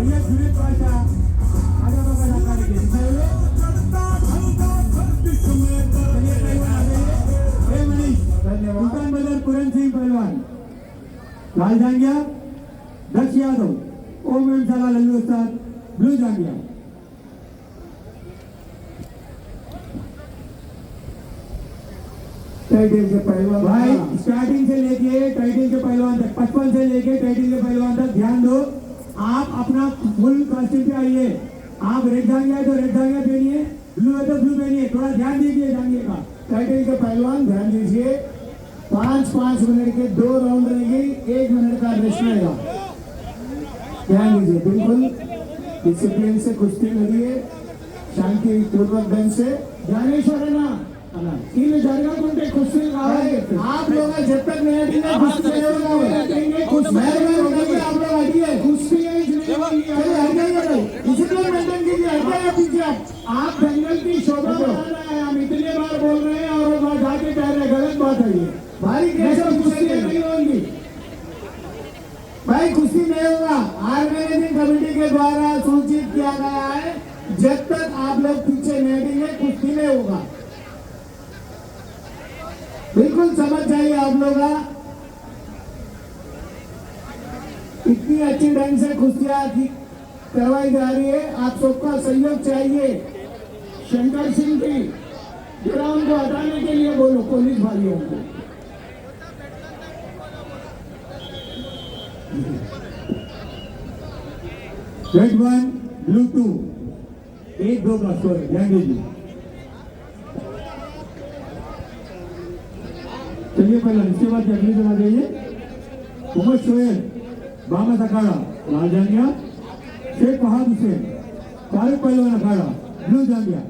भैया सुरेश पाशा आजा बाबा नाकारे के चलिए पहलवान आ जाइए। ए मनीष धन्यवाद। सुल्तान बाजार पूरन सिंह पहलवान, लाल जांगिया दक्ष यादव, ओम एम साला लल्लू उस्ताद ब्लू जांगिया। टाइटल के पहलवान भाई स्टार्टिंग से लेके टाइटल के पहलवान तक 55 से लेके टाइटल के पहलवान तक ध्यान दो। आप अपना फुल कॉस्ट्यूम पे आइए। आप रेड जांगिया है तो रेड जांगिया पहनिए, ब्लू है तो ब्लू पहनिए। थोड़ा ध्यान दीजिए जांगिए का। टाइटल के पहलवान ध्यान दीजिए, 5-5 मिनट के 2 राउंड रहेंगे, 1 मिनट का रेस्ट रहेगा। ध्यान दीजिए, बिल्कुल डिसिप्लिन से कुश्ती लड़िए, शांति पूर्वक ढंग से। ज्ञानेश्वर है ना इन जरगाकुंटे कुश्ती काవాలి। आप लोग जब तक नहीं हटेंगे कुश्ती नहीं होगा। कुछ मैं आप लोग हटिए, कुश्ती डिसिप्लिन मेंटेन कीजिए। हटाइए पीछे, आप दंगल की शोभा बढ़ाना है। हम इतनी बार बोल रहे हैं और वहाँ जाके कह रहे हैं, गलत बात है ये। भाई कैसे कुश्ती नहीं होगी भाई, कुश्ती नहीं होगा। ऑर्गेनाइजिंग कमेटी के द्वारा सूचित किया गया है, जब तक आप लोग पीछे नहीं हटेंगे कुश्ती नहीं होगा। बिल्कुल समझ जाइए आप लोग। इतनी अच्छी ढंग से कुश्तियां करवाई जा रही है, आप सबका सहयोग चाहिए। शंकर सिंह की ग्राउंड को हटाने के लिए बोलो पुलिस भाइयों को। रेड 1 ब्लू 2 1-2 का स्कोर है, ध्यान दीजिए। चलिए पहले इसके बाद अगली जगह जाइए। मोहम्मद शोएब बामा अखाड़ा लाल जांगिया, शेख फहाद हुसैन फारूक पहलवान अखाड़ा ब्लू जांगिया।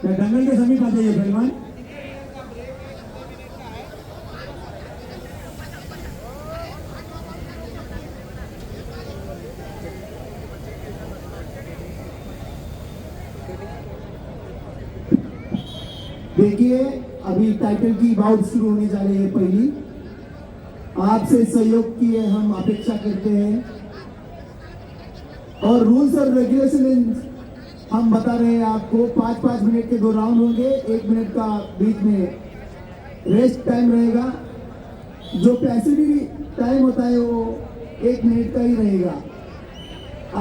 क्या दंगल के समीप आ जाइए पहलवान। देखिए अभी टाइटल की बाउट शुरू होने जा रही है। पहली आपसे सहयोग की हम अपेक्षा करते हैं और रूल्स और रेगुलेशन हम बता रहे हैं आपको। 5-5 मिनट के 2 राउंड होंगे, 1 मिनट का बीच में रेस्ट टाइम रहेगा। जो पैसिव टाइम होता है वो 1 मिनट का ही रहेगा।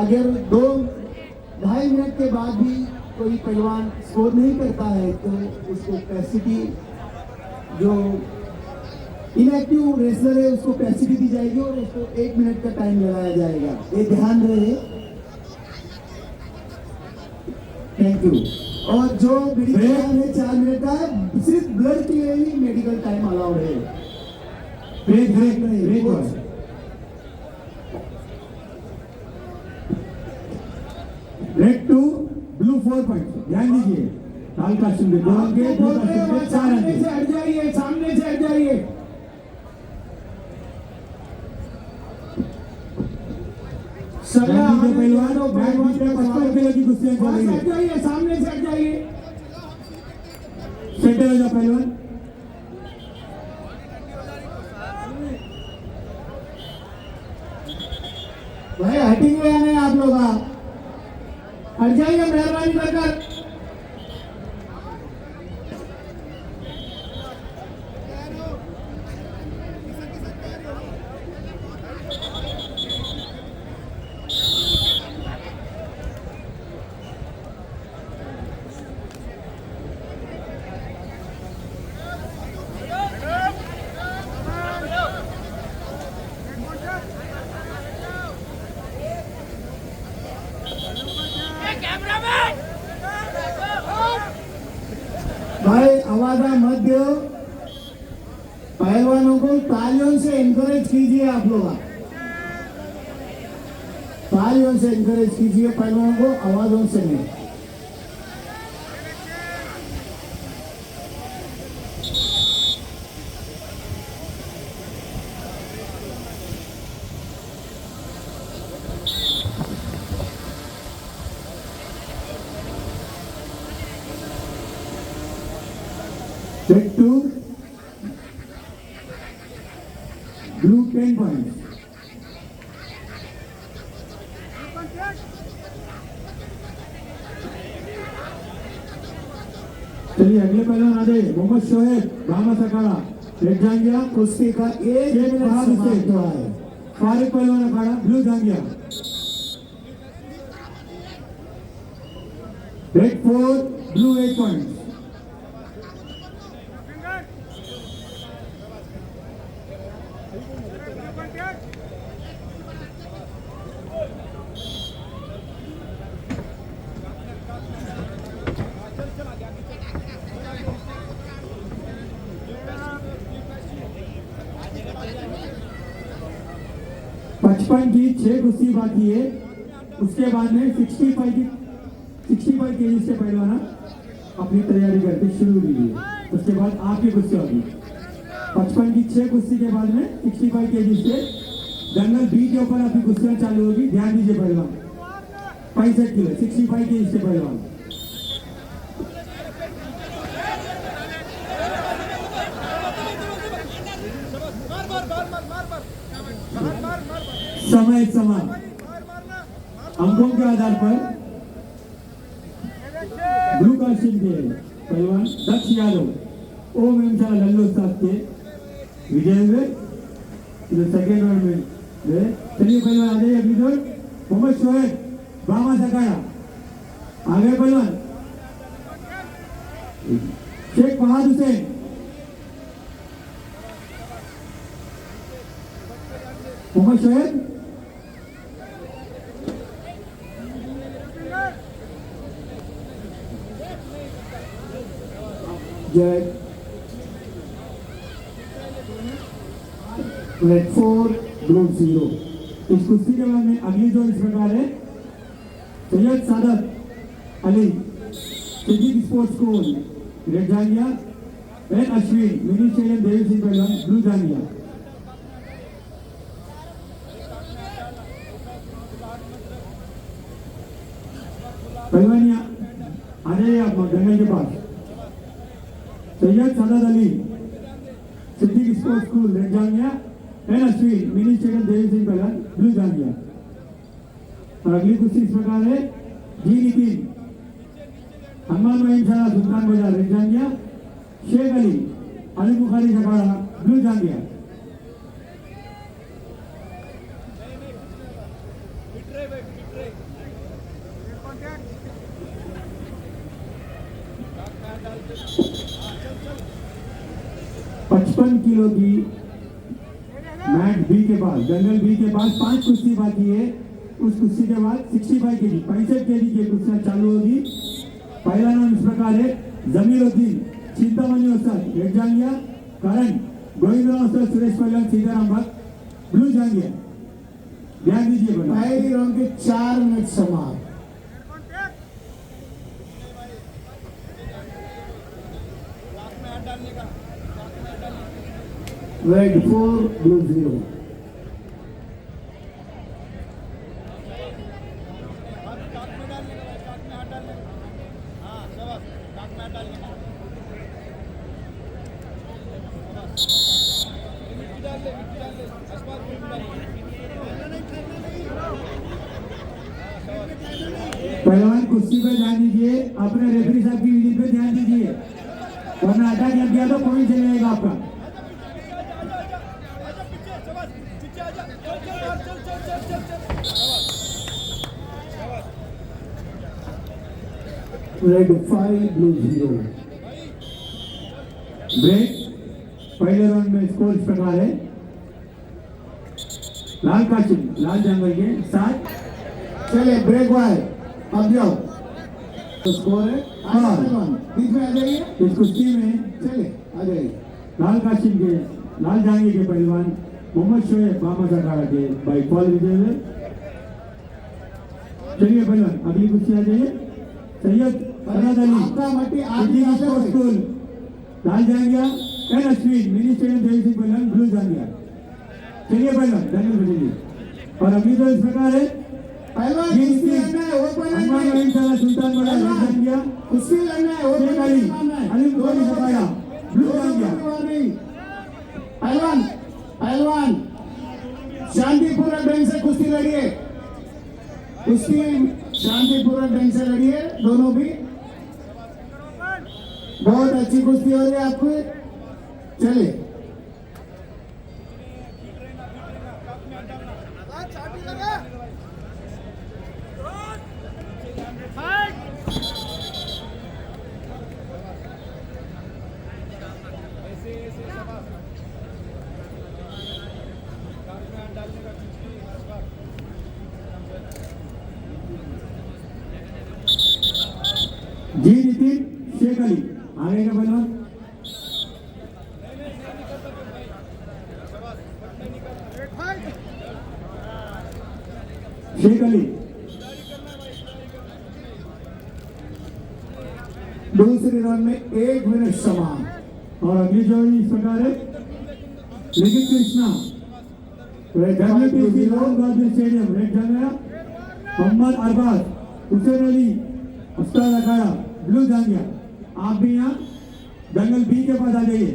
अगर 2-2.5 मिनट के बाद भी कोई पहलवान स्कोर नहीं करता है तो उसको पैसिटी, जो इनएक्टिव रेसलर है उसको पैसिटी दी जाएगी और उसको 1 मिनट का टाइम लगाया जाएगा। ये ध्यान रहे। Thank you. और जो मेडिकल टाइम है 4 मिनट का है, सिर्फ ब्लड के लिए ही मेडिकल टाइम अलाउड है। Break break break red 2 blue 4 point. ध्यान दीजिए, लाल कास्ट्यूम के 2 अंक, ब्लू कास्ट्यूम के 4 अंक। से हट जाइए, सामने से हट जाइए। पहलवान और पहलवान के 55 किलो की कुश्तियां चल रही है। हट जाइए, सामने से हट जाइए। सेंटर हो जाओ पहलवान। भाई हटेंगे या नहीं आप लोग? हट जाइए मेहरबानी करकर। भाई आवाजा मत दो, पहलवानों को तालियों से एनकरेज कीजिए। आप लोग तालियों से एनकरेज कीजिए पहलवानों को, आवाजों से नहीं। Check 2 blue 10 points। चलिए अगले पहलवान आ जाइए। मोहम्मद शोहेब बामा सकाड़ा रेड जांगिया। कुश्ती का एक शेख मिनट फहाद समाप्त हुसैन हुआ है। फारिक पहलवान अखाड़ा ब्लू जांगिया। Red 4 blue 8 points. पचपन की 6 कुश्ती बाकी है। उसके बाद में 65 केजी से पहलवान अपनी तैयारी करके शुरू कीजिए। उसके बाद आपकी कुश्ती होगी। 55 की 6 कुश्ती के बाद में 65 केजी से जंगल बी के ऊपर आपकी कुश्तियां चालू होगी। ध्यान दीजिए पहलवान 65 किलो 65 केजी से पहलवान। समय अंकों के आधार पर ब्लू कास्टिंग के पहलवान दक्ष यादव ओम एमशाह लल्लू साहब के विजय हुए। सेकेंड राउंड में चलिए पहलवान आ जाइए। अगली दौड़ मोहम्मद शोहेब बामा सकाड़ा। आगे पहलवान Sheikh Fahad Hussain. Mohammad Shoaib Jet. Red 4 blue 0। इस कुश्ती के बाद में अगली जोड़ इस प्रकार है। Syed Saadat Ali Siddique sports school red जांगिया। N Ashwin mini stadium Devi Singh पहलवान ब्लू जांगिया। पहलवानिया आ जाइए आप जंगल के पास। Syed Saadat Ali Siddique sports school red जांगिया। N Ashwin mini stadium Devi Singh पहलवान ब्लू जांगिया। और अगली कुश्ती इस प्रकार है। जी नितिन हनुमान महिमशाला सुल्तान बाजार रेड जांगिया। शेख अली बुखारी सकाड़ा ब्लू जांगिया। पचपन किलो की मैट बी के पास जंगल बी के पास 5 कुश्ती बाकी है। उस कुश्ती के बाद 65 केजी 65 केजी की कुश्तियां चालू होगी। पहला नाम इस प्रकार है। जमीरुद्दीन चिंतामणि उस्ताद रेड जांगिया। करण गोविंदराव उस्ताद सुरेश पहलवान सीताराम भक्त ब्लू जांगिया। ध्यान दीजिए पहली राउंड के 4 मिनट समाप्त। Red 4 blue 0। पहलवान कुश्ती पे ध्यान दीजिए। अपने रेफरी साहब की विजिट पे ध्यान दीजिए, वरना अटैक लग गया तो पॉइंट चले जाएगा आपका। Red 5 blue 0। ब्रेक। पहले राउंड में स्कोर इस प्रकार है। लाल काशिम लाल जंगल के 7। चले ब्रेक वाय अब जाओ। तो स्कोर है बीच में आ जाइए। इस कुश्ती में चले आ जाइए। लाल काशिम के लाल जांगे के पहलवान मोहम्मद शोएब बामा सकाड़ा के बाई फॉल विजय हुए। चलिए पहलवान अगली कुश्ती आ जाइए। सैयद सादत अली सिद्दीक स्पोर्ट्स स्कूल लाल जांगिया। N Ashwin mini stadium Devi Singh पहलवान ब्लू जांगिया। चलिए पहलवान जंगल बदलिए। और अगली तो इस प्रकार है। पहलवान कुश्ती लड़ना है ओपन हनुमान महिमशाला सुल्तान बाजार रेड जांगिया। कुश्ती लड़ना है ओपन शेख अली बुखारी सकाड़ा ब्लू जांगिया। पहलवान पहलवान शांतिपूर्वक ढंग से कुश्ती लड़िए। कुश्ती शांतिपूर्वक ढंग से लड़िए दोनों भी। बहुत अच्छी कुश्ती हो रही है आपको। चलिए जी नितिन शेख अली आगे का पहलवान शेख अली दूसरे राउंड में 1 मिनट समान। और अगली जो इस प्रकार है लिखित Krishna WPC Rahul Gandhi stadium red जांगिया मोहम्मद अरबाज हुसैन अली उस्ताद अखाड़ा ब्लू जांगिया। आप भी यहाँ दंगल बी के पास आ जाइए।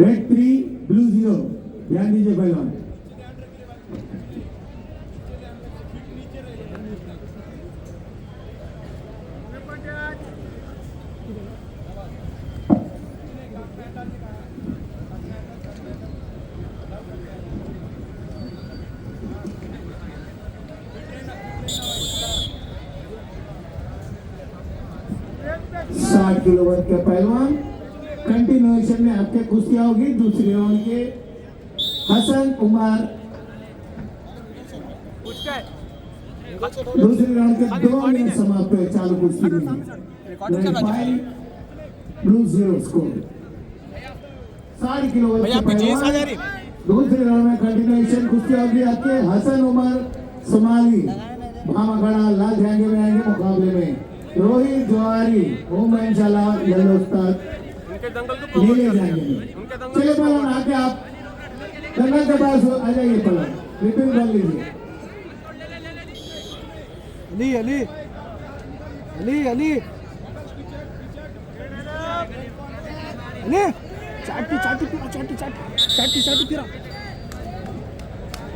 रेड 3 ब्लू 0 ध्यान दीजिए पहलवान। साठ किलो वर्ग के पहलवान कंटिन्यूएशन में आपके कुश्तियां होगी। दूसरे राउंड के हसन उमर दूसरे राउंड के 2 मिनट समाप्त हुए चालू कुश्ती में। Blue 0 score. 60 किलो वर्ग के पहलवान दूसरे राउंड में कंटिन्यूएशन कुश्तियां होगी आपके हसन उमर सोमाली भामागढ़ा लाल झंडे में आएंगे मुकाबले में। रोहित जवाहरी होम इंशाल्लाह येलो उस्ताद नीले जाएंगे। चलिए पहलवान आके आप दंगल के पास आ जाइए। पहलवान रिपिन कर लीजिए। अली अली अली अली अली चाटी चाटी फिरा चाटी चाटी चाटी चाटी फिरा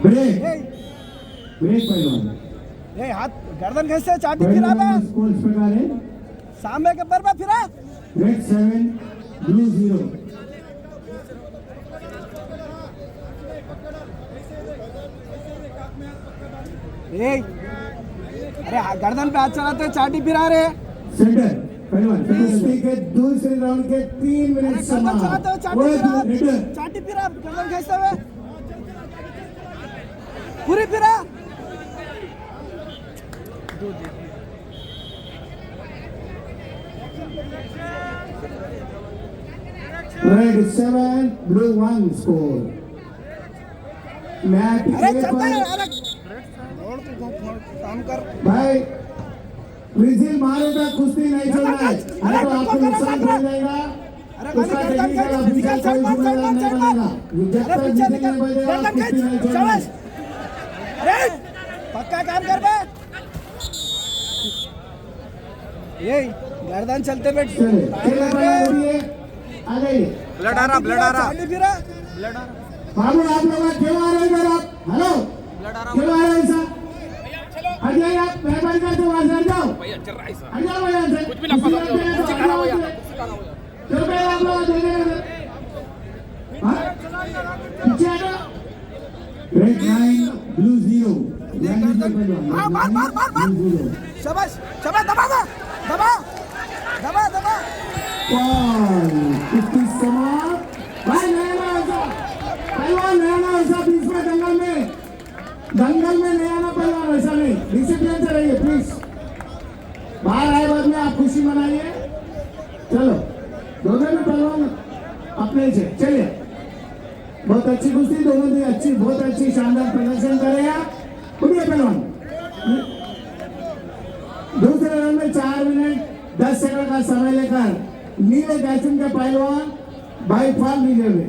ब्रेक ब्रेक पहलवान ए हाथ गर्दन कैसे चाटी फिरा बे स्कोर इस प्रकार है सामने के पर फिरा रेड 7 ब्लू 0। ए अरे गर्दन पे हाथ चलाते चाटी फिरा रे सेंटर पहलवान कुश्ती के दूसरे राउंड के 3 मिनट गर्दन समाप्त। चलाते हो चाटी फिरा गर्दन कैसे हुए पूरी फिरा रेड 7 ब्लू 1 स्कोर। मैच अरे ए चलता है पर अरे और तो काम कर भाई विजिल मारेगा कुश्ती नहीं चल रहा है नहीं तो आपको नुकसान हो जाएगा। उसका टेक्निकल ऑफिसर कोई जिम्मेदार नहीं बनेगा। जब तक विजिल नहीं बजेगा कुश्ती नहीं चलेगा। अरे पक्का काम कर बे ये गर्दन चलते बैठ चलिए चलिए बढ़िए आ जाइए। ब्लड आ रहा चाटी फिरा बाबू आप लोग क्यों आ रहे हैं इधर आप? हेलो क्यों आ रहे हैं सर? आ जाइए आप मेहरबानी करके वहां से हट जाओ। आ जाओ भैया से कुछ भी ना पता चलो भाई आप लोग देने हां पीछे आ जाओ। रेड 9 ब्लू 0 ध्यान दीजिए पहलवान। मार शाबाश शाबाश दबा दबा दबा दबा बॉल कुश्ती समाप्त। भाई नया ऐसा पहलवान नया ऐसा बीच में दंगल में नया ना पहलवान ऐसा नहीं। डिसिप्लिन से रहिए प्लीज। बाहर आए बाद में आप खुशी मनाइए। चलो दोनों में पहलवान अपने से चलिए। बहुत अच्छी कुश्ती दोनों भी अच्छी बहुत अच्छी शानदार प्रदर्शन करे आप। उठिए पहलवान। दूसरे राउंड में 4 मिनट 10 सेकंड का समय लेकर नीले कैचुन के पहलवान भाई फाल विजय हुए।